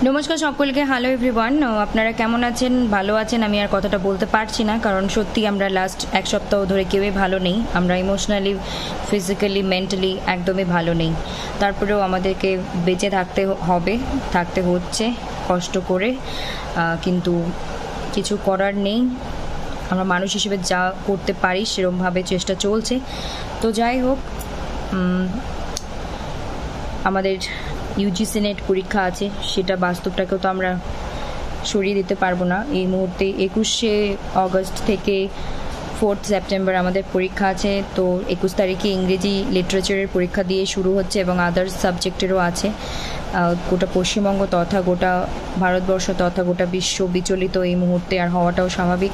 নমস্কার সকলকে। Hello everyone, আপনারা কেমন আছেন? ভালো আছেন? আমি আর কথাটা বলতে পারছি না, কারণ সত্যি আমরা লাস্ট এক সপ্তাহ ধরে কেউই ভালো নেই। আমরা ইমোশনালি, ফিজিক্যালি, মেন্টালি একদমই ভালো নেই। তারপরেও আমাদেরকে বেঁচে থাকতে হচ্ছে কষ্ট করে, কিন্তু কিছু করার নেই। আমরা মানুষ হিসেবে যা করতে পারি সেরকমভাবে চেষ্টা চলছে। তো যাই হোক, আমাদের ইউজিসি নেট পরীক্ষা আছে, সেটা বাস্তবটাকেও তো আমরা সরিয়ে দিতে পারবো না। এই মুহূর্তে 21শে অগস্ট থেকে 4 সেপ্টেম্বর আমাদের পরীক্ষা আছে। তো 21 তারিখে ইংরেজি লিটারেচারের পরীক্ষা দিয়ে শুরু হচ্ছে এবং আদার্স সাবজেক্টেরও আছে। গোটা পশ্চিমবঙ্গ তথা গোটা ভারতবর্ষ তথা গোটা বিশ্ব বিচলিত এই মুহূর্তে, আর হওয়াটাও স্বাভাবিক।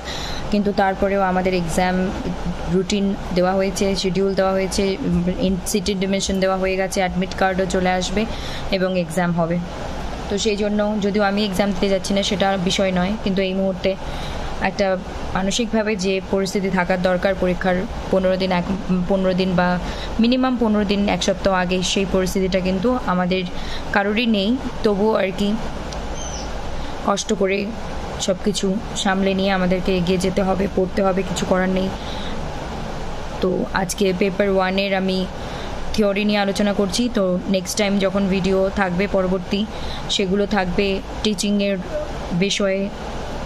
কিন্তু তারপরেও আমাদের এক্সাম রুটিন দেওয়া হয়েছে, শিডিউল দেওয়া হয়েছে, সিটি ডিমেনশন দেওয়া হয়ে গেছে, অ্যাডমিট কার্ডও চলে আসবে এবং এক্সাম হবে। তো সেই জন্য, যদিও আমি এক্সাম দিতে যাচ্ছি না সেটা বিষয় নয়, কিন্তু এই মুহূর্তে একটা মানসিকভাবে যে পরিস্থিতি থাকার দরকার পরীক্ষার 15 দিন বা মিনিমাম 15 দিন, এক সপ্তাহ আগে, সেই পরিস্থিতিটা কিন্তু আমাদের কারোরই নেই। তবুও আর কি কষ্ট করে সব কিছু সামলে নিয়ে আমাদেরকে এগিয়ে যেতে হবে, পড়তে হবে, কিছু করার নেই। তো আজকে পেপার 1-এর আমি থিওরি নিয়ে আলোচনা করছি। তো নেক্সট টাইম যখন ভিডিও থাকবে পরবর্তী, সেগুলো থাকবে টিচিংয়ের বিষয়ে,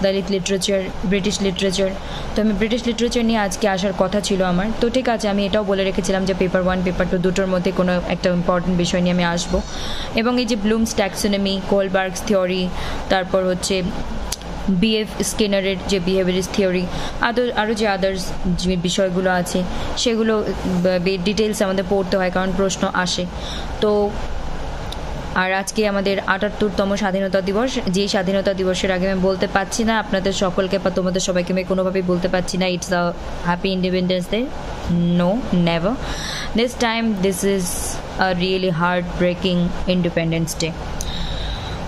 দলিত লিটারেচার, ব্রিটিশ লিটারেচার। তো আমি ব্রিটিশ লিটারেচার নিয়ে আজকে আসার কথা ছিল আমার। তো ঠিক আছে, আমি এটাও বলে রেখেছিলাম যে পেপার 1, পেপার 2 দুটোর মধ্যে কোনো একটা ইম্পর্টেন্ট বিষয় নিয়ে আমি আসবো। এবং এই যে ব্লুমস ট্যাক্সোনমি, কোলবার্গস থিওরি, তারপর হচ্ছে বিএফ স্কিনারের যে বিহেভিয়ারিস্ট থিওরি, আরও যে আদার্স যে বিষয়গুলো আছে সেগুলো ডিটেলস আমাদের পড়তে হয়, কারণ প্রশ্ন আসে। তো আর আজকে আমাদের 78তম স্বাধীনতা দিবস। যেই স্বাধীনতা দিবসের আগে আমি বলতে পারছি না আপনাদের সকলকে বা তোমাদের সবাইকে আমি কোনোভাবেই বলতে পারছি না it's a happy independence day. No, never. This time this is a really heart breaking independence day.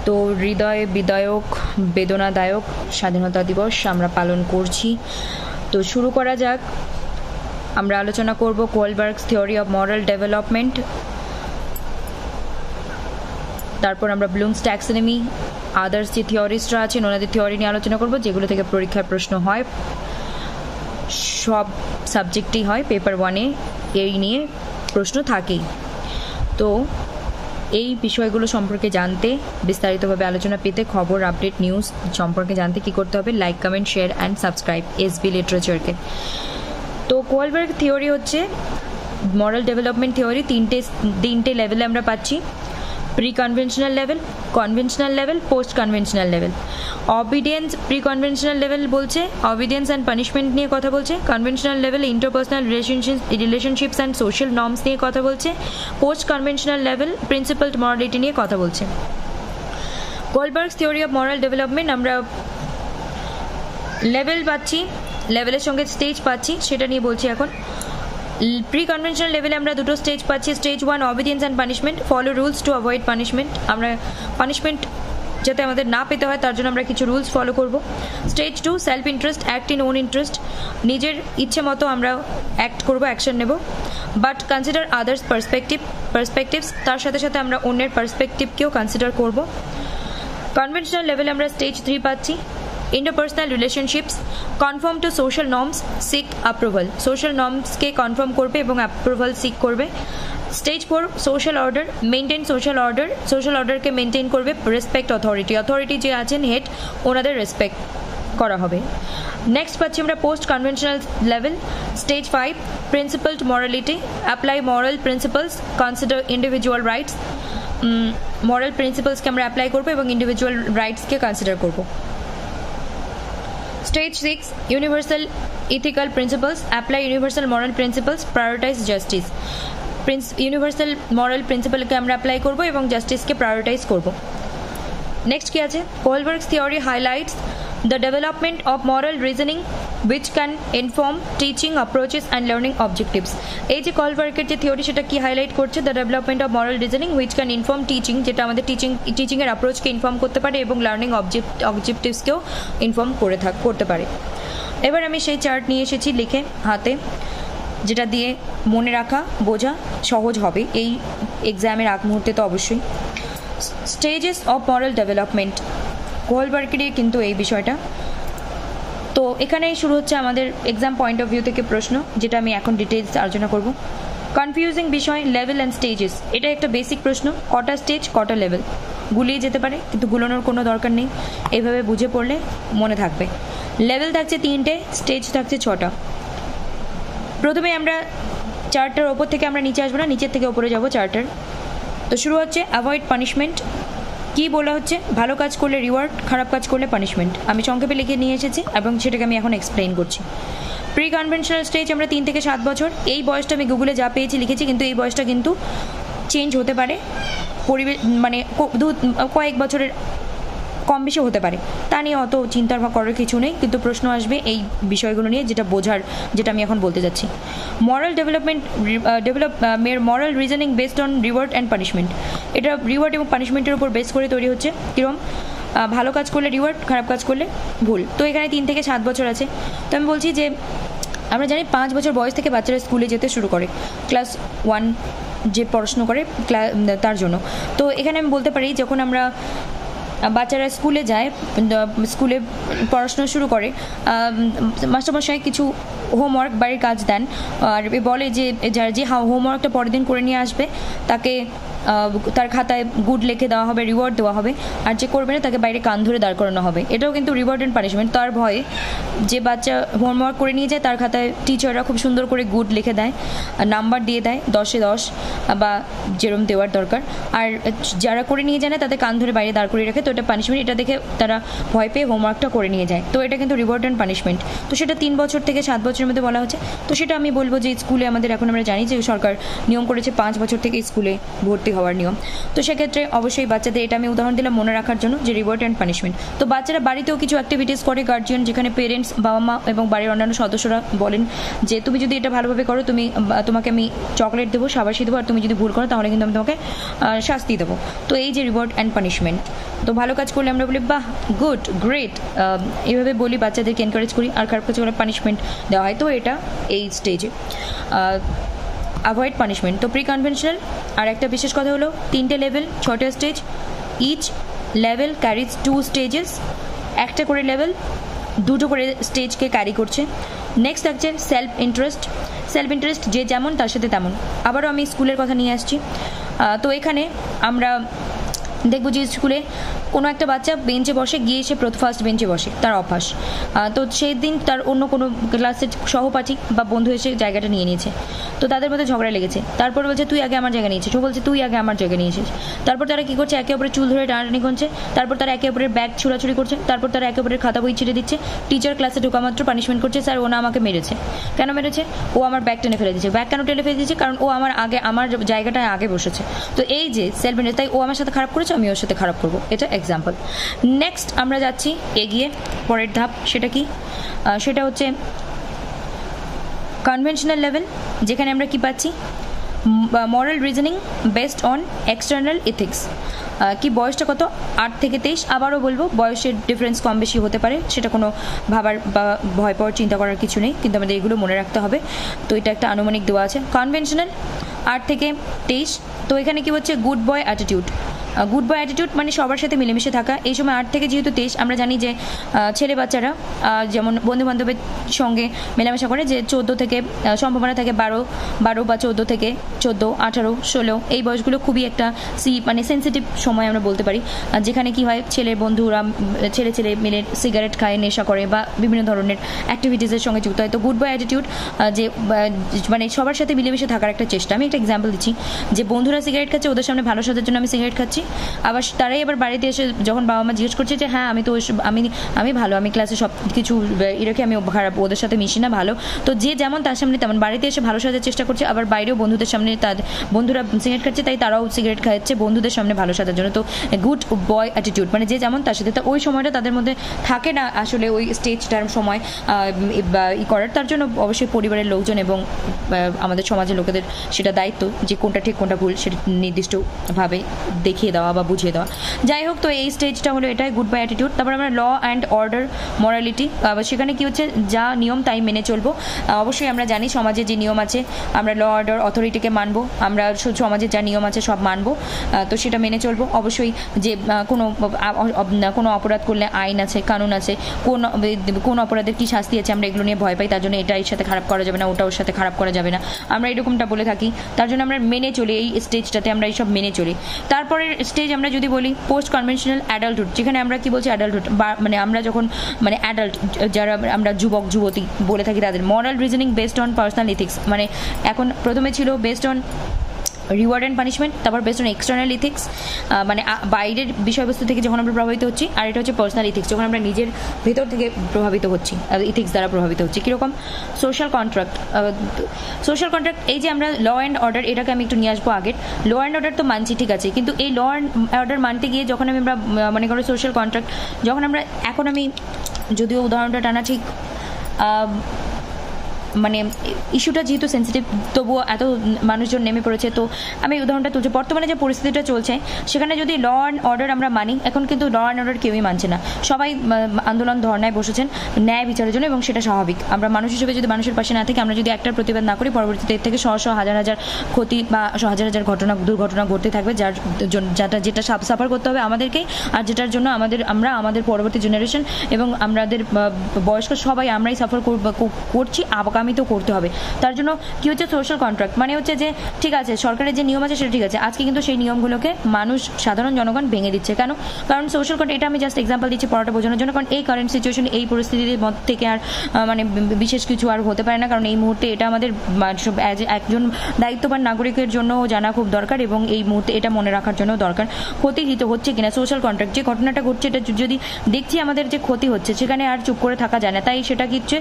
তো হৃদয় বিদায়ক, বেদনাদায়ক স্বাধীনতা দিবস আমরা পালন করছি। তো শুরু করা যাক। আমরা আলোচনা করব কোলবার্গস থিওরি অফ মরাল ডেভেলপমেন্ট, তারপর আমরা ব্লুমস ট্যাক্সোনমি, আদার্স যে থিওরিস্টরা আছেন ওনাদের থিওরি নিয়ে আলোচনা করব, যেগুলো থেকে পরীক্ষার প্রশ্ন হয়। সব সাবজেক্টেই হয়, পেপার 1-এ এই নিয়ে প্রশ্ন থাকেই। তো এই বিষয়গুলো সম্পর্কে জানতে, বিস্তারিতভাবে আলোচনা পেতে, খবর, আপডেট, নিউজ সম্পর্কে জানতে কী করতে হবে? Like, comment, share and subscribe SB লিটারেচারকে। তো কোলবার্গ থিওরি হচ্ছে মরাল ডেভেলপমেন্ট থিওরি। তিনটে লেভেলে আমরা পাচ্ছি: pre conventional level, conventional level, post conventional level. Obedience, pre conventional level বলছে অবিডিয়েন্স অ্যান্ড পানিশমেন্ট নিয়ে কথা বলছে। Conventional level interpersonal relationships and social norms নিয়ে কথা বলছে। পোস্ট কনভেনশনাল লেভেল প্রিন্সিপালড মরালিটি নিয়ে কথা বলছে। কোলবার্গস থিওরি অফ মরাল ডেভেলপমেন্ট আমরা লেভেল পাচ্ছি, লেভেলের সঙ্গে স্টেজ পাচ্ছি, সেটা নিয়ে বলছি এখন। প্রি কনভেনশনাল লেভেলে আমরা দুটো স্টেজ পাচ্ছি। Stage 1 obedience and punishment, follow rules to avoid punishment. আমরা পানিশমেন্ট যাতে আমাদের না পেতে হয় তার জন্য আমরা কিছু রুলস ফলো করব। Stage 2 self interest, act in on interest, নিজের ইচ্ছে মতো আমরা অ্যাক্ট করব, অ্যাকশন নেব। বাট কনসিডার আদার্স পার্সপেক্টিভস, তার সাথে সাথে আমরা অন্যের পার্সপেক্টিভকেও কনসিডার করব। কনভেনশনাল লেভেলে আমরা স্টেজ 3 পাচ্ছি interpersonal relationships, conform to social norms, seek approval, social নর্মসকে কনফার্ম করবে এবং অ্যাপ্রুভাল সিক করবে। Stage 4 social order, maintain social order, social অর্ডারকে মেনটেন করবে। রেসপেক্ট অথরিটি যে আছেন হেড, ওনাদের রেসপেক্ট করা হবে। নেক্সট পাচ্ছি আমরা post conventional level, stage 5 principled morality, apply moral principles, consider individual rights. Moral প্রিন্সিপালসকে আমরা অ্যাপ্লাই করবো এবং ইন্ডিভিজুয়াল রাইটসকে কনসিডার করবো। Stage 6 universal ethical principles, apply universal moral principles, prioritize justice. Universal moral প্রিন্সিপালকে আমরা অ্যাপ্লাই করব এবং জাস্টিসকে প্রায়োরিটাইজ করব। নেক্সট কি আছে? Kohlberg's theory highlights the development of moral reasoning which can inform teaching approaches and learning objectives. এই যে কোলবার্গের যে থিওরি সেটা কি হাইলাইট করছে? The development of moral reasoning which can inform teaching, যেটা আমাদের টিচিংয়ের অ্যাপ্রোচকে ইনফর্ম করতে পারে এবং লার্নিং অবজেক্টিভসকেও ইনফর্ম করতে পারে। এবার আমি সেই চার্ট নিয়ে এসেছি লিখে হাতে, যেটা দিয়ে মনে রাখা বোঝা সহজ হবে এই এক্সামের আগ মুহূর্তে। তো অবশ্যই স্টেজেস অফ মরাল ডেভেলপমেন্ট, কোহলবার্গেরই কিন্তু এই বিষয়টা। তো এখানেই শুরু হচ্ছে আমাদের এক্সাম পয়েন্ট অফ ভিউ থেকে প্রশ্ন, যেটা আমি এখন ডিটেলস আলোচনা করব। কনফিউজিং বিষয় লেভেল অ্যান্ড স্টেজেস, এটা একটা বেসিক প্রশ্ন। কটা স্টেজ কটা লেভেল গুলিয়ে যেতে পারে, কিন্তু গুলোনোর কোনো দরকার নেই, এইভাবে বুঝে পড়লে মনে থাকবে। লেভেল থাকছে 3টে, স্টেজ থাকছে 6টা। প্রথমে আমরা চারটার ওপর থেকে আমরা নিচে আসবো না, নিচের থেকে ওপরে যাবো চারটার। তো শুরু হচ্ছে অ্যাভয়েড পানিশমেন্ট। কি বলা হচ্ছে? ভালো কাজ করলে রিওয়ার্ড, খারাপ কাজ করলে পানিশমেন্ট। আমি সংক্ষেপে লিখে নিয়ে এসেছি এবং সেটাকে আমি এখন এক্সপ্লেইন করছি। প্রি কনভেনশনাল স্টেজ আমরা 3 থেকে 7 বছর, এই বয়সটা আমি গুগলে যা পেয়েছি লিখেছি, কিন্তু এই বয়সটা কিন্তু চেঞ্জ হতে পারে, পরিবেশ মানে কয়েক বছরের কম বেশি হতে পারে, তা নিয়ে অত চিন্তার বা করার কিছু নেই, কিন্তু প্রশ্ন আসবে এই বিষয়গুলো নিয়ে, যেটা বোঝার, যেটা আমি এখন বলতে যাচ্ছি। Moral development, moral reasoning based on reward and punishment. এটা রিওয়ার্ড এবং পানিশমেন্টের উপর বেস করে তৈরি হচ্ছে। কিরম? ভালো কাজ করলে রিওয়ার্ড, খারাপ কাজ করলে ভুল। তো এখানে 3 থেকে 7 বছর আছে। তো আমি বলছি যে আমরা জানি 5 বছর বয়স থেকে বাচ্চারা স্কুলে যেতে শুরু করে, ক্লাস 1 যে পড়াশুনো করে তার জন্য। তো এখানে আমি বলতে পারি যখন আমরা বাচ্চারা স্কুলে যায়, স্কুলে পড়াশোনা শুরু করে, মাস্টারমশাই কিছু হোমওয়ার্ক বাড়ির কাজ দেন আর বলে যে যে হোমওয়ার্কটা পরের দিন করে নিয়ে আসবে তাকে তার খাতায় গুড লিখে দেওয়া হবে, রিওয়ার্ড দেওয়া হবে, আর যে করবে না তাকে বাইরে কান ধরে দাঁড় করানো হবে। এটাও কিন্তু রিওয়ার্ড অ্যান্ড পানিশমেন্ট। তার ভয়ে যে বাচ্চা হোমওয়ার্ক করে নিয়ে যায় তার খাতায় টিচাররা খুব সুন্দর করে গুড লিখে দেয়, নাম্বার দিয়ে দেয় 10-এ 10 বা যেরম দেওয়ার দরকার, আর যারা করে নিয়ে যায় না তাদের কান ধরে বাইরে দাঁড় করিয়ে রাখে। তো এটা পানিশমেন্ট, এটা দেখে তারা ভয় পেয়ে হোমওয়ার্কটা করে নিয়ে যায়। তো এটা কিন্তু রিওয়ার্ড অ্যান্ড পানিশমেন্ট। তো সেটা 3 বছর থেকে 7 বছরের মধ্যে বলা হচ্ছে। তো সেটা আমি বলবো যে স্কুলে আমাদের এখন আমরা জানি যে সরকার নিয়ম করেছে 5 বছর থেকে স্কুলে ভর্তি হওয়ার নিয়ম। তো সেক্ষেত্রে অবশ্যই বাচ্চাদের, এটা আমি উদাহরণ দিলাম মনে রাখার জন্য, যে রিওয়ার্ড অ্যান্ড পানিশমেন্ট। তো বাচ্চারা বাড়িতেও কিছু অ্যাক্টিভিটিস করে, গার্জিয়ান, যেখানে পেরেন্টস, বাবা মা এবং বাড়ির অন্যান্য সদস্যরা বলেন যে তুমি যদি এটা ভালোভাবে করো তোমাকে আমি চকলেট দেবো, শাবাশি দেবো, আর তুমি যদি ভুল করো তাহলে কিন্তু আমি তোমাকে শাস্তি দেবো। তো এই যে রিওয়ার্ড অ্যান্ড পানিশমেন্ট। তো ভালো কাজ করলে আমরা বলি বাহ, গুড, গ্রেট, এইভাবে বলি, বাচ্চাদেরকে এনকারেজ করি, আর খারাপ কাজ করলে পানিশমেন্ট দেওয়া হয়। তো এটা এই স্টেজে অ্যাভয়েড পানিশমেন্ট। তো প্রি কনভেনশনাল আর একটা বিশেষ কথা হলো 3টে লেভেল, 6টা stage, each level carries 2 stages, একটা করে লেভেল 2টো করে স্টেজকে ক্যারি করছে। নেক্সট থাকছে সেলফ ইন্টারেস্ট। সেলফ ইন্টারেস্ট যে যেমন তার সাথে তেমন। আবারও আমি স্কুলের কথা নিয়ে আসছি। তো এখানে আমরা দেখবো যে স্কুলে কোনো একটা বাচ্চা বেঞ্চে বসে, গিয়ে সে ফার্স্ট বেঞ্চে বসে, তার অভ্যাস। তো সেই দিন তার অন্য কোনো ক্লাসের সহপাঠী বা বন্ধু এসে জায়গাটা নিয়ে নিয়েছে, তো তাদের মধ্যে ঝগড়া লেগেছে। তারপর বলছে তুই আগে আমার জায়গা নিয়েছিস, ও বলছে তুই আগে আমার জায়গা নিয়েছিস। তারপর তারা কী করছে? একে অপরের চুল ধরে টানাটানি করছে, তারপর তারা একে অপরের ব্যাগ ছুড়াছুড়ি করছে, তারপর তারা একে অপরের খাতা বই ছিঁড়ে দিচ্ছে। টিচার ক্লাসে ঢোকা মাত্র পানিশমেন্ট করছে, স্যার ও না আমাকে মেরেছে। কেন মেরেছে? ও আমার ব্যাগ টেনে ফেলে দিয়েছে। ব্যাগ কেন টেনে ফেলে দিয়েছে? কারণ ও আমার জায়গাটায় আগে বসেছে। তো এই যে সেলফ ইন্টারেস্ট, তাই ও আমার সাথে খারাপ করেছে, আমি ওর সাথে খারাপ করবো, এটা এক্সাম্পল। নেক্সট আমরা যাচ্ছি এগিয়ে, পরের ধাপ। সেটা কি? সেটা হচ্ছে কনভেনশনাল লেভেল, যেখানে আমরা কি পাচ্ছি? Moral reasoning based on external ethics. কি বয়সটা কত? 8 থেকে 23। আবারও বলবো বয়সের ডিফারেন্স কম বেশি হতে পারে, সেটা কোনো ভাবার বা ভয় পাওয়ার চিন্তা করার কিছু নেই, কিন্তু আমাদের এগুলো মনে রাখতে হবে। তো এটা একটা আনুমানিক দেওয়া আছে। কনভেনশনাল 8 থেকে 23। তো এখানে কি হচ্ছে? Good boy attitude. Good boy attitude মানে সবার সাথে মিলেমিশে থাকা। এই সময় 8 থেকে যেহেতু 23, আমরা জানি যে ছেলে বাচ্চারা যেমন বন্ধু বান্ধবের সঙ্গে মেলামেশা করে, যে 14 থেকে সম্ভাবনা থাকে 12 বা 14 থেকে 14, 18, 16 এই বয়সগুলো খুবই একটা মানে সেন্সিটিভ সময় আমরা বলতে পারি, যেখানে কি হয় ছেলে বন্ধুরা ছেলে মিলে সিগারেট খায়, নেশা করে বা বিভিন্ন ধরনের অ্যাক্টিভিটিসের সঙ্গে যুক্ত হয়। তো গুড বয় অ্যাটিটিউড যে মানে সবার সাথে মিলেমিশে থাকার একটা চেষ্টা। আমি একটা এক্সাম্পল দিচ্ছি, যে বন্ধুরা সিগারেট খাচ্ছে, ওদের সামনে ভালো সাজার জন্য আমি সিগারেট খাচ্ছি, আবার তারাই আবার বাড়িতে এসে যখন বাবা মা জিজ্ঞেস করছে যে হ্যাঁ আমি তো আমি ভালো, আমি ক্লাসে সব কিছু এরকম, আমি খারাপ, ওদের সাথে মিশি না, ভালো। তো যে যেমন তার সামনে তেমন, বাড়িতে এসে ভালো সাজার চেষ্টা করছে, আবার বাইরেও বন্ধুদের সামনে তাদের বন্ধুরা সিগারেট খাচ্ছে তাই তারাও সিগারেট খাচ্ছে বন্ধুদের সামনে ভালো সাজার জন্য। তো গুড বয় অ্যাটিটিউড মানে যে যেমন তার সাথে, তো ওই সময়টা তাদের মধ্যে থাকে না আসলে ওই স্টেজটার সময় করার। তার জন্য অবশ্যই পরিবারের লোকজন এবং আমাদের সমাজের লোকেদের সেটা দায়িত্ব যে কোনটা ঠিক কোনটা ভুল সেটা নির্দিষ্টভাবে দেখিয়ে দেখিয়ে দেওয়া বা বুঝিয়ে দেওয়া। যাই হোক, তো এই স্টেজটা হলো এটাই, গুড বাই অ্যাটিটিউড। তারপর আমরা ল অ্যান্ড অর্ডার, মরালিটি, সেখানে কি হচ্ছে, যা নিয়ম তাই মেনে চলবো। অবশ্যই আমরা জানি সমাজে যে নিয়ম আছে, আমরা ল অর্ডার অথরিটিকে মানবো, আমরা সমাজের যা নিয়ম আছে সব মানবো, তো সেটা মেনে চলবো। অবশ্যই যে কোনো অপরাধ করলে আইন আছে, কানুন আছে, কোন অপরাধের কি শাস্তি আছে, আমরা এগুলো নিয়ে ভয় পাই, তার জন্য এটা এর সাথে খারাপ করা যাবে না, ওটা ওর সাথে খারাপ করা যাবে না, আমরা এরকমটা বলে থাকি, তার জন্য আমরা মেনে চলি, এই স্টেজটাতে আমরা এইসব মেনে চলি। তারপরের স্টেজ আমরা যদি বলি পোস্ট কনভেনশনাল অ্যাডাল্টহুড, যেখানে আমরা কি বলছি অ্যাডাল্টহুড, মানে আমরা যখন মানে অ্যাডাল্ট, যারা আমরা যুবক যুবতী বলে থাকি তাদের, moral reasoning based on personal ethics, মানে এখন প্রথমে ছিল based on reward and punishment, তারপর বেসড অন এক্সটার্নাল ইথিক্স, মানে বাইরের বিষয়বস্তু থেকে যখন আমরা প্রভাবিত হচ্ছি, আর এটা হচ্ছে পার্সোনাল ইথিক্স, যখন আমরা নিজের ভেতর থেকে প্রভাবিত হচ্ছি, ইথিক্স দ্বারা প্রভাবিত হচ্ছি। কীরকম? সোশ্যাল কন্ট্রাক্ট, এই যে আমরা ল অ্যান্ড অর্ডার, এটাকে আমি একটু নিয়ে আসবো আগের। ল অ্যান্ড অর্ডার তো মানছি, ঠিক আছে, কিন্তু এই ল অ্যান্ড অর্ডার মানতে গিয়ে যখন আমরা মনে করো সোশ্যাল কন্ট্রাক্ট, যখন আমরা এখন আমি যদিও উদাহরণটা টানা ঠিক মানে ইস্যুটা যেহেতু সেন্সিটিভ, তবুও এত মানুষজন নেমে পড়েছে, তো আমি উদাহরণটা তুলছি। বর্তমানে যে পরিস্থিতিটা চলছে সেখানে যদি ল অ্যান্ড অর্ডার আমরা মানি, এখন কিন্তু ল অ্যান্ড অর্ডার কেউই মানছে না, সবাই আন্দোলন ধর্নায় বসেছেন ন্যায় বিচারের জন্য, এবং সেটা স্বাভাবিক। আমরা মানুষ হিসেবে যদি মানুষের পাশে না থাকি, আমরা যদি একটার প্রতিবাদ না করি, পরবর্তীতে এর থেকে হাজার হাজার ক্ষতি বা হাজার হাজার দুর্ঘটনা ঘটতে থাকবে, যেটা সাফার করতে হবে আমাদেরকেই, আর যেটার জন্য আমাদের পরবর্তী জেনারেশন এবং আমাদের বয়স্ক সবাই আমরাই সাফার করছি, আগামীতেও করতে হবে। তার জন্য কি হচ্ছে সোশ্যাল কন্ট্রাক্ট, মানে হচ্ছে যে ঠিক আছে, সরকারের যে নিয়ম আছে সেটা ঠিক আছে, আজকে কিন্তু সেই নিয়মগুলোকে মানুষ, সাধারণ জনগণ ভেঙে দিচ্ছে। কেন? কারণ সোশ্যাল কন্ট্রাক্ট, এটা আমি জাস্ট এক্সাম্পল দিচ্ছি পড়াটা বোঝানোর জন্য, কারণ এই কারেন্ট সিচুয়েশন, এই পরিস্থিতির মধ্যে থেকে আর মানে বিশেষ কিছু আর হতে পারে না, কারণ এই মুহূর্তে এটা আমাদের একজন দায়িত্ববান নাগরিকের জন্য জানা খুব দরকার, এবং এই মুহূর্তে এটা মনে রাখার জন্য দরকার ক্ষতি হচ্ছে কিনা। সোশ্যাল কন্ট্রাক্ট, যে ঘটনাটা ঘটছে, এটা যদি দেখছি আমাদের যে ক্ষতি হচ্ছে, সেখানে আর চুপ করে থাকা যায় না, তাই সেটা কি হচ্ছে,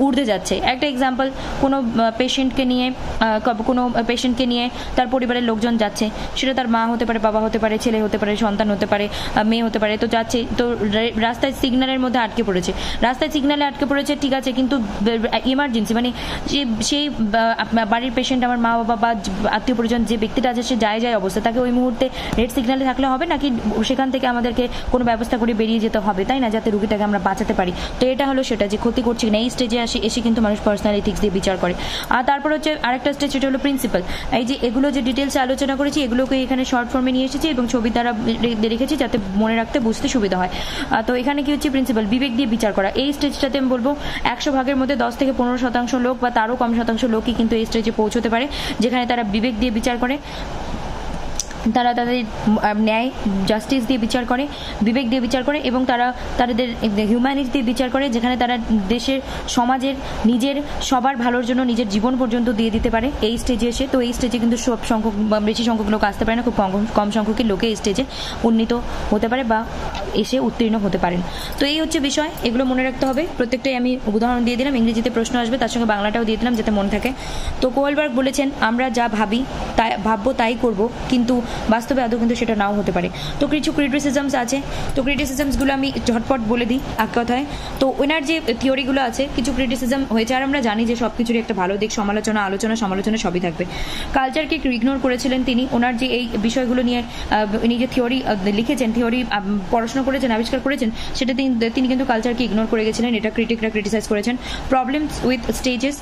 উর্ধে যাচ্ছে। একটা এক্সাম্পল, কোনো পেশেন্টকে নিয়ে তার পরিবারের লোকজন যাচ্ছে, সেটা তার মা হতে পারে, বাবা হতে পারে, ছেলে হতে পারে, সন্তান হতে পারে, মেয়ে হতে পারে, তো যাচ্ছে, তো রাস্তায় সিগন্যালের মধ্যে আটকে পড়েছে, ঠিক আছে, কিন্তু ইমার্জেন্সি, মানে সেই বাড়ির পেশেন্ট, আমার মা বাবা বা আত্মীয় পরিজন যে ব্যক্তিটা আছে, সে যায় অবস্থা, তাকে ওই মুহূর্তে রেড সিগন্যালে থাকলে হবে নাকি সেখান থেকে আমাদেরকে কোনো ব্যবস্থা করে বেরিয়ে যেতে হবে, তাই না, যাতে রুগীটাকে আমরা বাঁচাতে পারি। তো এটা হলো সেটা, যে ক্ষতি করছি না। এই স্টেজে এসে কিন্তু মানুষ পার্সোনাল ইথিক্স দিয়ে বিচার করে। আর তারপর হচ্ছে আরেকটা স্টেজ, সেটা হলো প্রিন্সিপাল। এই যে এগুলো যে ডিটেলসে আলোচনা করেছি, এগুলোকে এখানে শর্ট ফর্মে নিয়ে এসেছি এবং ছবি দ্বারা রেখেছি, যাতে মনে রাখতে বুঝতে সুবিধা হয়। তো এখানে কি হচ্ছে, প্রিন্সিপাল, বিবেক দিয়ে বিচার করা। এই স্টেজটাতে আমি বলবো 100 ভাগের মধ্যে 10 থেকে 15% লোক বা তারও কম শতাংশ লোকই কিন্তু এই স্টেজে পৌঁছতে পারে, যেখানে তারা বিবেক দিয়ে বিচার করে, তারা তাদের ন্যায় জাস্টিস দিয়ে বিচার করে, বিবেক দিয়ে বিচার করে, এবং তারা তাদের হিউম্যানিটি দিয়ে বিচার করে, যেখানে তারা দেশের, সমাজের, নিজের সবার ভালোর জন্য নিজের জীবন পর্যন্ত দিয়ে দিতে পারে এই স্টেজে এসে। তো এই স্টেজে কিন্তু বেশি সংখ্যক লোক আসতে পারে না, খুব কম সংখ্যকের লোকে এই স্টেজে উন্নীত হতে পারে বা এসে উত্তীর্ণ হতে পারেন। তো এই হচ্ছে বিষয়, এগুলো মনে রাখতে হবে। প্রত্যেকটাই আমি উদাহরণ দিয়ে দিলাম, ইংরেজিতে প্রশ্ন আসবে, তার সঙ্গে বাংলাটাও দিয়ে দিলাম যাতে মনে থাকে। তো কোয়েলবার্গ বলেছেন, আমরা যা ভাববো তাই করব, কিন্তু বাস্তবে আদৌ কিন্তু সেটা নাও হতে পারে। তো কিছু ক্রিটিসিজমস আছে, তো ক্রিটিসিজমসগুলো আমি ঝটপট বলে দিই এক কথায়। তো ওনার যে থিওরিগুলো আছে, কিছু ক্রিটিসিজম হয়েছে, আর আমরা জানি যে সব কিছুরই একটা ভালো দিক, আলোচনা সমালোচনা সবই থাকবে। কালচারকে ইগনোর করেছিলেন তিনি, ওনার যে এই বিষয়গুলো নিয়ে নিজে থিওরি লিখেছেন, থিওরি পড়াশোনা করেছেন, আবিষ্কার করেছেন, সেটা তিনি কিন্তু কালচারকে ইগনোর করে গেছিলেন, এটা ক্রিটিকরা ক্রিটিসাইজ করেছেন। Problems with stages,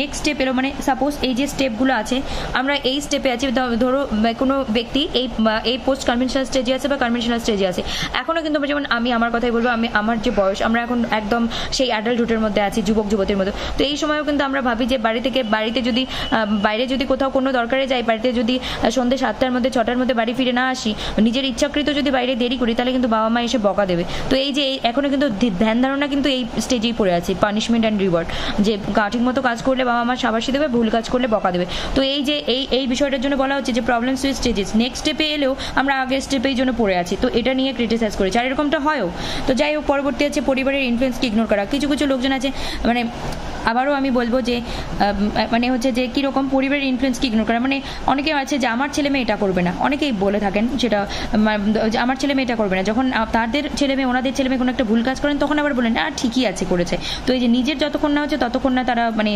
next step এলো, মানে সাপোজ এই যে স্টেপগুলো আছে, আমরা এই স্টেপে আছি, ধরো কোনো ব্যক্তি এই পোস্ট কনভেনশনাল স্টেজে আছে বা কনভেনশনাল স্টেজে আছে, এখনো কিন্তু যেমন আমি আমার কথাই বলবো, আমার যে বয়স, আমরা এখন একদম সেই অ্যাডাল্টহুডের মধ্যে আছি, যুবক যুবতীর মধ্যে। তো এই সময়ও কিন্তু আমরা ভাবি যে বাইরে যদি কোথাও কোনো দরকারে যাই, বাড়িতে যদি সন্ধ্যে 7টার মধ্যে 6টার মধ্যে বাড়ি ফিরে না আসি, নিজের ইচ্ছাকৃত যদি বাইরে দেরি করি, তাহলে কিন্তু বাবা মা এসে বকা দেবে। তো এই যে এখনো কিন্তু ধ্যান ধারণা কিন্তু এই স্টেজেই পড়ে আছে, পানিশমেন্ট অ্যান্ড রিওয়ার্ড, যে ঠিক মতো কাজ করলে বাবা মা শাবাশি দেবে, ভুল কাজ করলে বকা দেবে। তো এই যে এই বিষয়টার জন্য বলা হচ্ছে যে প্রবলেমস উইথ স্টেজেস, নেক্সট স্টেপে এলেও আমরা আগের স্টেপের জন্য পড়ে আছি, তো এটা নিয়ে ক্রিটিসাইজ করেছে, আর এরকমটা হয়ও। তো যাই হোক, পরবর্তী আছে পরিবারের ইনফ্লুয়েন্সকে ইগনোর করা। কিছু লোকজন আছে, মানে আবারও আমি বলবো যে মানে হচ্ছে যে কীরকম পরিবারের ইনফ্লুয়েন্সকে ইগনোর করা, মানে অনেকে আছে যে আমার ছেলে মেয়ে এটা করবে না, অনেকেই বলে থাকেন সেটা, আমার ছেলে মেয়ে এটা করবে না, যখন তাদের ছেলে মেয়ে ওনাদের ছেলে মেয়ে কোনো একটা ভুল কাজ করেন তখন আবার বলেন ঠিকই আছে করেছে। তো এই যে নিজের যতক্ষণ না হচ্ছে ততক্ষণ না তারা মানে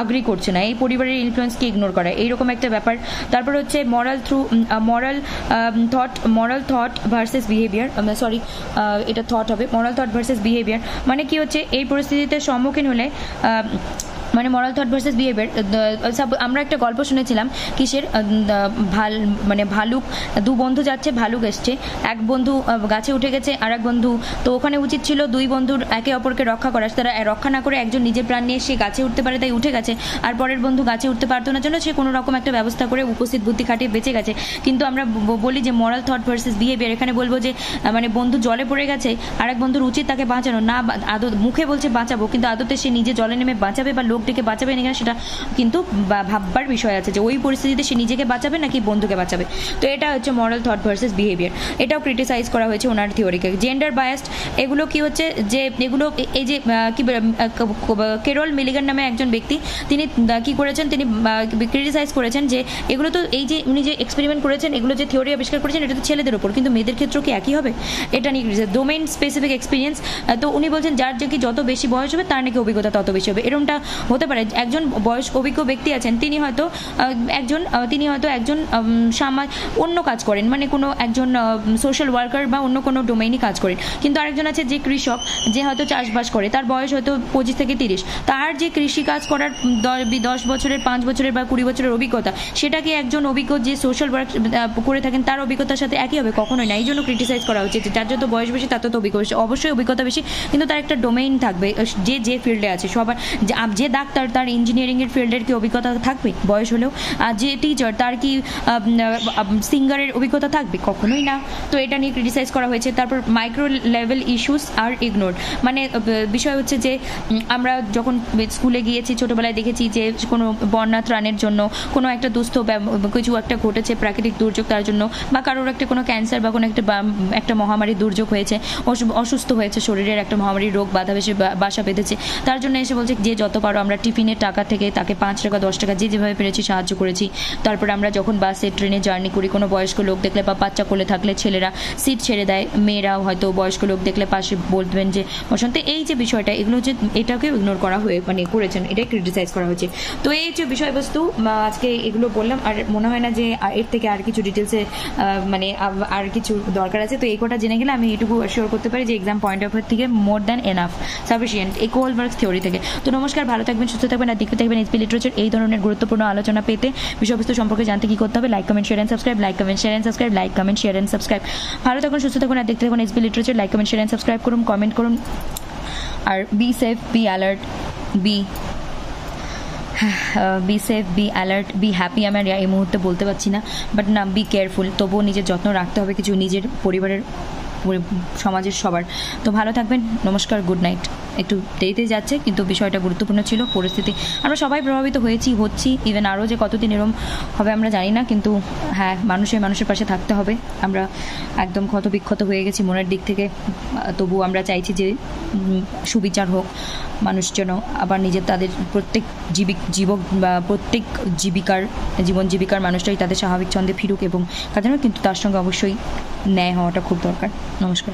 আগ্রি করছে না, এই পরিবারের ইনফ্লুয়েন্সকে ইগনোর করা, এইরকম একটা ব্যাপার। তারপর হচ্ছে মরাল থট ভার্সেস বিহেভিয়ার, সরি এটা থট হবে, মরাল থট ভার্সেস বিহেভিয়ার। মানে কি হচ্ছে এই পরিস্থিতিতে সম্মুখীন হলে মানে মরাল থট ভার্সেস বিহেভিয়ার, আমরা একটা গল্প শুনেছিলাম কিসের, মানে ভালুক, দু বন্ধু যাচ্ছে, ভালুক এসছে, এক বন্ধু গাছে উঠে গেছে আর এক বন্ধু, তো ওখানে উচিত ছিল দুই বন্ধুর একে অপরকে রক্ষা করা, তারা রক্ষা না করে একজন নিজের প্রাণ নিয়ে সে গাছে উঠতে পারে তাই উঠে গেছে, আর পরের বন্ধু গাছে উঠতে পারতো না জন্য সে কোনো রকম একটা ব্যবস্থা করে উপস্থিত বুদ্ধি খাটিয়ে বেঁচে গেছে। কিন্তু আমরা বলি যে মরাল থট ভার্সেস বিহেভিয়ার, এখানে বলবো যে মানে বন্ধু জলে পড়ে গেছে আর এক বন্ধুর উচিত তাকে বাঁচানো, না মুখে বলছে বাঁচাবো কিন্তু আদতে সে নিজে জলে নেমে বাঁচাবে বা ডেকে বাঁচাবে না সেটা কিন্তু ভাববার বিষয় আছে যে ওই পরিস্থিতিতে সে নিজেকে বাঁচাবে নাকি বন্ধুকে বাঁচাবে। তো এটা হচ্ছে মরাল থট ভার্সেস বিহেভিয়ার, এটাও ক্রিটিসাইজ করা হয়েছে ওনার থিওরিকে। জেন্ডার বায়াসড, এগুলো কি হচ্ছে যে এগুলো এই যে কি কেরল মিলিগান নামে একজন ব্যক্তি, তিনি কি করেছেন, তিনি ক্রিটিসাইজ করেছেন যে এগুলো তো এই যে উনি যে এক্সপেরিমেন্ট করেছেন, এগুলো যে থিওরি আবিষ্কার করেছেন এটা তো ছেলেদের উপর, কিন্তু মেয়েদের ক্ষেত্রেও কি একই হবে, এটা নিয়ে ডোমেইন স্পেসিফিক এক্সপিরিয়েন্স। তো উনি বলছেন যার যে কি যত বেশি বয়স হবে তার নাকি অভিজ্ঞতা তত বেশি হবে, এরকমটা হতে পারে। একজন বয়স্ক অভিজ্ঞ ব্যক্তি আছেন, তিনি হয়তো একজন অন্য কাজ করেন, মানে কোনো একজন সোশ্যাল ওয়ার্কার বা অন্য কোনো ডোমেইনই কাজ করেন, কিন্তু আরেকজন আছে যে কৃষক, যে হয়তো চাষবাস করে, তার বয়স হয়তো 25 থেকে 30, তার যে কৃষি কাজ করার 10 বছরের 5 বছরের বা 20 বছরের অভিজ্ঞতা, সেটা কি একজন অভিজ্ঞ যে সোশ্যাল ওয়ার্ক করে থাকেন তার অভিজ্ঞতার সাথে একই হবে? কখনোই না। এই জন্য ক্রিটিসাইজ করা হচ্ছে যে যার যত বয়স বেশি তার তত অভিজ্ঞতা, অবশ্যই অভিজ্ঞতা বেশি, কিন্তু তার একটা ডোমেইন থাকবে, যে ফিল্ডে আছে। সবার যে ডাক্তার তার ইঞ্জিনিয়ারিংয়ের ফিল্ডের কি অভিজ্ঞতা থাকবে বয়স হলেও? আর যে টিচার তার কি সিঙ্গারের অভিজ্ঞতা থাকবে? কখনোই না। তো এটা নিয়ে ক্রিটিসাইজ করা হয়েছে। তারপর মাইক্রো লেভেল ইস্যুস আর ইগনোর, মানে বিষয় হচ্ছে যে আমরা যখন স্কুলে গিয়েছি ছোটোবেলায় দেখেছি যে কোনো বন্যা ত্রাণের জন্য কোনো একটা দুস্থ কিছু একটা ঘটেছে, প্রাকৃতিক দুর্যোগ, তার জন্য বা কারোর একটা কোনো ক্যান্সার বা কোনো একটা মহামারী দুর্যোগ হয়েছে, অসুস্থ হয়েছে, শরীরের একটা মহামারী রোগ বাসা বেঁধেছে, তার জন্য এসে বলছে যে যত পারো আমরা টিফিনের টাকা থেকে তাকে 5 টাকা 10 টাকা যে যেভাবে পেরেছি সাহায্য করেছি। তারপরে আমরা যখন বাসে ট্রেনে জার্নি করি, কোনো বয়স্ক লোক দেখলে বা বাচ্চা কোলে থাকলে ছেলেরা সিট ছেড়ে দেয়, মেয়েরাও হয়তো বয়স্ক লোক দেখলে পাশে বলবেন যে বসন্ত, এই যে বিষয়টা, এগুলো হচ্ছে এটাকে ইগনোর করা হয়ে মানে করেছেন, এটাই ক্রিটিসাইজ করা হয়েছে। তো এই যে বিষয়বস্তু আজকে এগুলো বললাম, আর মনে হয় না যে এর থেকে আর কিছু ডিটেলসে মানে আর কিছু দরকার আছে। তো এই কটা জেনে গেলে আমি এটুকু অ্যাসিওর করতে পারি যে এক্সাম পয়েন্ট অফ ভিউ থেকে মোর দ্যান এনাফ সাফিসিয়েন্ট এই কোলবার্গস থিওরি থেকে। তো নমস্কার, ভালো থাকবেন, সুস্থ থাকবেন আর দেখতে থাকবেন এসপি লিটারেচার। এই ধরনের গুরুত্বপূর্ণ আলোচনা পেতে, বিষয়বস্তু সম্পর্কে জানতে কি করতে হবে? Like comment share and subscribe, like comment share and subscribe, like comment share and subscribe. ভালো থাকুন, সুস্থ থাকুন আর দেখতে থাকুন SP literature. Like comment share and subscribe করুন, কমেন্ট করুন, আর be safe, be alert, be safe, be alert, be happy. আমি এই মুহূর্তে বলতে পারছি না, বাট না, বি কেয়ারফুল। তবুও নিজের যত্ন রাখতে হবে, কিছু নিজের, পরিবারের, সমাজের, সবার। তো ভালো থাকবেন, নমস্কার, গুড নাইট। একটু দেরিতে যাচ্ছে কিন্তু বিষয়টা গুরুত্বপূর্ণ ছিল। পরিস্থিতি আমরা সবাই প্রভাবিত হচ্ছি, ইভেন আরও যে কতদিন এরম হবে আমরা জানি না, কিন্তু হ্যাঁ, মানুষের পাশে থাকতে হবে। আমরা একদম ক্ষতবিক্ষত হয়ে গেছি মনের দিক থেকে, তবু আমরা চাইছি যে সুবিচার হোক, মানুষ যেন আবার তাদের প্রত্যেক জীবন জীবিকার মানুষটাই তাদের স্বাভাবিক ছন্দে ফিরুক এবং কাজে, কিন্তু তার সঙ্গে অবশ্যই ন্যায় হওয়াটা খুব দরকার। নমস্কার।